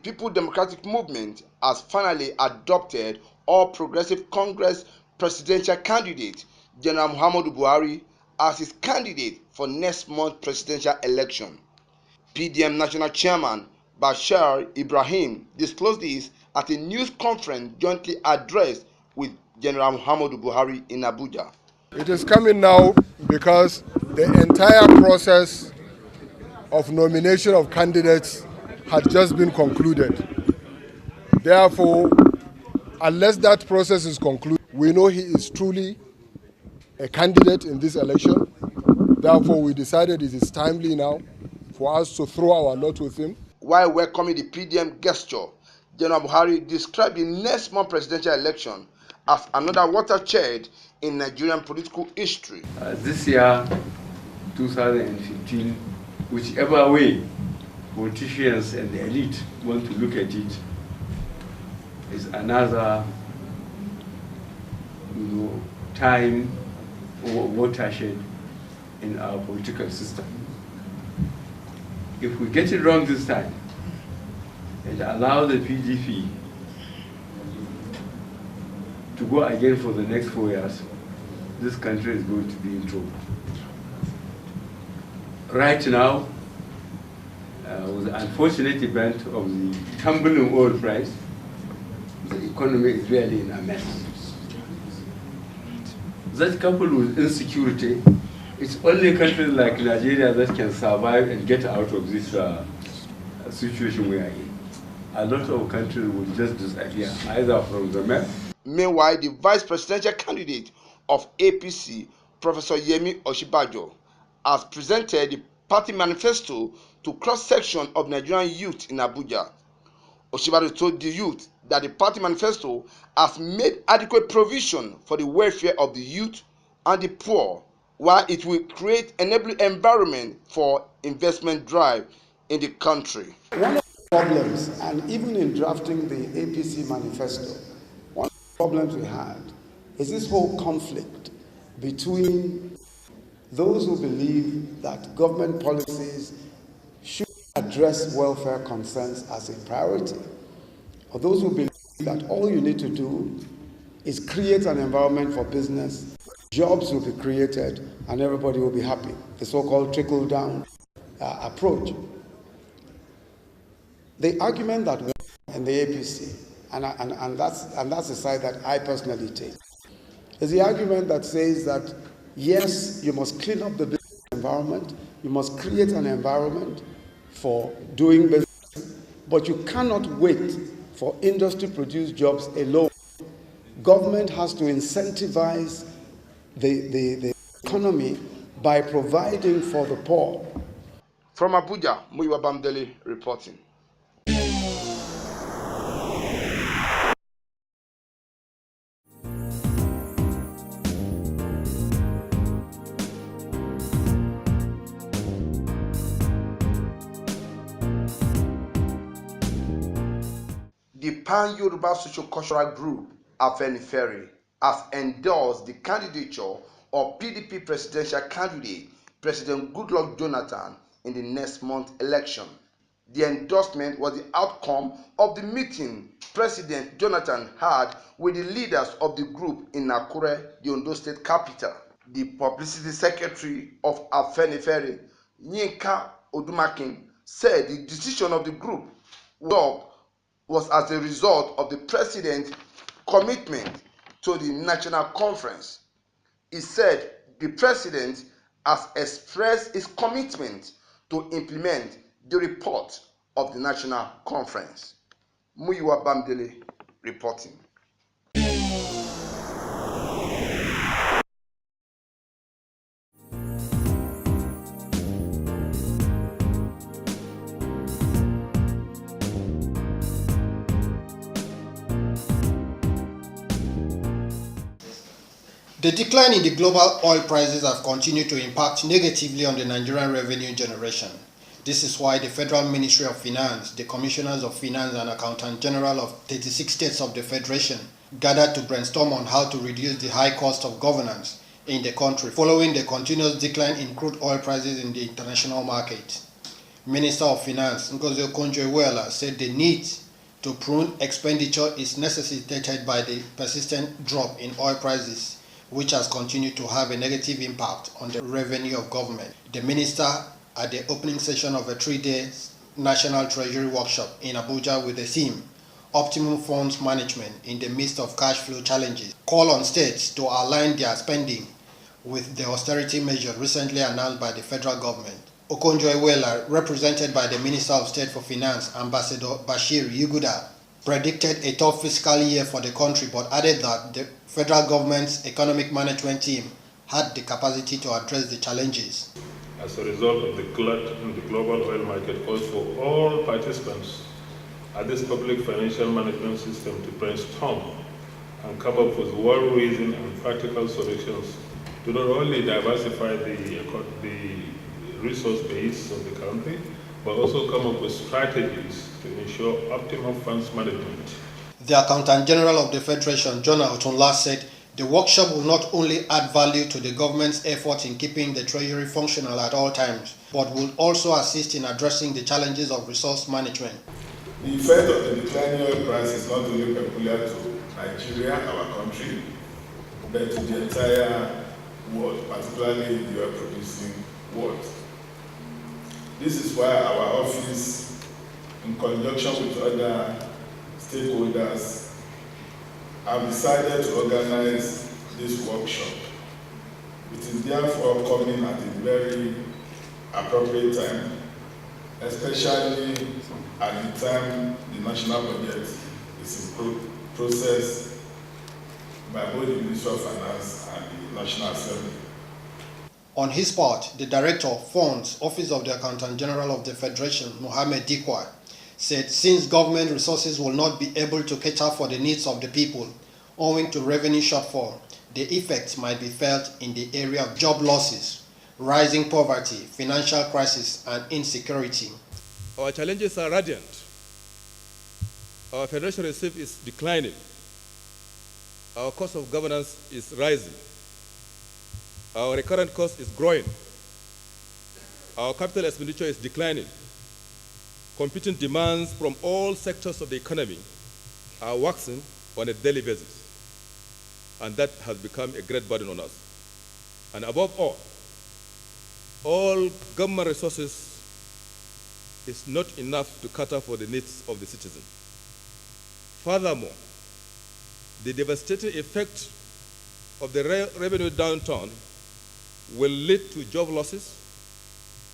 People Democratic Movement has finally adopted All Progressive Congress presidential candidate General Muhammadu Buhari as its candidate for next month's presidential election. PDM National Chairman Bashir Ibrahim disclosed this at a news conference jointly addressed with General Muhammadu Buhari in Abuja. It is coming now because the entire process of nomination of candidates had just been concluded. Therefore, unless that process is concluded, we know he is truly a candidate in this election. Therefore, we decided it is timely now for us to throw our lot with him. While welcoming the PDM gesture, General Buhari described the next month presidential election as another watershed in Nigerian political history. This year, 2015, whichever way politicians and the elite want to look at it, is another time or watershed in our political system. If we get it wrong this time and allow the PDP to go again for the next 4 years, this country is going to be in trouble. Right now, with the unfortunate event of the tumbling oil price, the economy is really in a mess. That coupled with insecurity, it's only countries like Nigeria that can survive and get out of this situation we are in. A lot of countries will just disappear, either from the map. Meanwhile, the vice presidential candidate of APC, Professor Yemi Osinbajo, has presented the party manifesto to cross-section of Nigerian youth in Abuja. Osinbajo told the youth that the party manifesto has made adequate provision for the welfare of the youth and the poor, while it will create an enabling environment for investment drive in the country. One of the problems, and even in drafting the APC manifesto, one of the problems we had is this whole conflict between those who believe that government policies should address welfare concerns as a priority, or those who believe that all you need to do is create an environment for business, jobs will be created, and everybody will be happy. The so-called trickle-down approach. The argument that won in the APC, and that's the side that I personally take, is the argument that says that yes, you must clean up the business environment, you must create an environment for doing business, but you cannot wait for industry-produced jobs alone. Government has to incentivize the economy by providing for the poor. From Abuja, Muyiwa Bamdele reporting. The Pan-Yoruba Socio-Cultural Group, Afenifere, has endorsed the candidature of PDP presidential candidate President Goodluck Jonathan in the next month's election. The endorsement was the outcome of the meeting President Jonathan had with the leaders of the group in Akure, the Ondo State capital. The publicity secretary of Afenifere, Yinka Odumakin, said the decision of the group was as a result of the president's commitment to the national conference. He said the president has expressed his commitment to implement the report of the national conference. Muyiwa Bamdele reporting. The decline in the global oil prices have continued to impact negatively on the Nigerian revenue generation. This is why the Federal Ministry of Finance, the Commissioners of Finance and Accountant General of 36 states of the Federation gathered to brainstorm on how to reduce the high cost of governance in the country following the continuous decline in crude oil prices in the international market. Minister of Finance Ngozi Okonjo-Iweala said the need to prune expenditure is necessitated by the persistent drop in oil prices, which has continued to have a negative impact on the revenue of government. The minister, at the opening session of a 3-day National Treasury Workshop in Abuja with the theme, Optimum Funds Management in the Midst of Cash Flow Challenges, called on states to align their spending with the austerity measure recently announced by the federal government. Okonjo-Iweala, represented by the Minister of State for Finance, Ambassador Bashir Yuguda, predicted a tough fiscal year for the country, but added that the federal government's economic management team had the capacity to address the challenges. As a result of the glut in the global oil market, calls for all participants at this public financial management system to brainstorm and come up with well-reasoned and practical solutions to not only diversify the resource base of the country, but also come up with strategies to ensure optimum funds management. The Accountant General of the Federation, John Autunla, said the workshop will not only add value to the government's effort in keeping the Treasury functional at all times, but will also assist in addressing the challenges of resource management. The effect of the declining oil price is not only peculiar to Nigeria, our country, but to the entire world, particularly the oil-producing world. This is why our office, in conjunction with other stakeholders, have decided to organize this workshop. It is therefore coming at a very appropriate time, especially at the time the national budget is in process by both the Ministry of Finance and the National Assembly. On his part, the Director of Funds, Office of the Accountant General of the Federation, Mohammed Dikwa, said since government resources will not be able to cater for the needs of the people owing to revenue shortfall, the effects might be felt in the area of job losses, rising poverty, financial crisis, and insecurity. Our challenges are radiant. Our federation receipt is declining. Our cost of governance is rising. Our recurrent cost is growing. Our capital expenditure is declining. Competing demands from all sectors of the economy are waxing on a daily basis. And that has become a great burden on us. And above all government resources is not enough to cater for the needs of the citizen. Furthermore, the devastating effect of the revenue downturn will lead to job losses,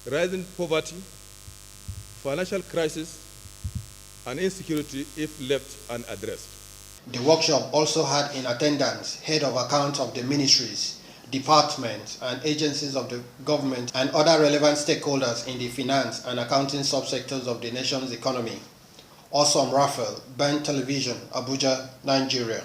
rising poverty, financial crisis, and insecurity if left unaddressed. The workshop also had in attendance head of accounts of the ministries, departments, and agencies of the government and other relevant stakeholders in the finance and accounting subsectors of the nation's economy. Awesome Raphael, Ben Television, Abuja, Nigeria.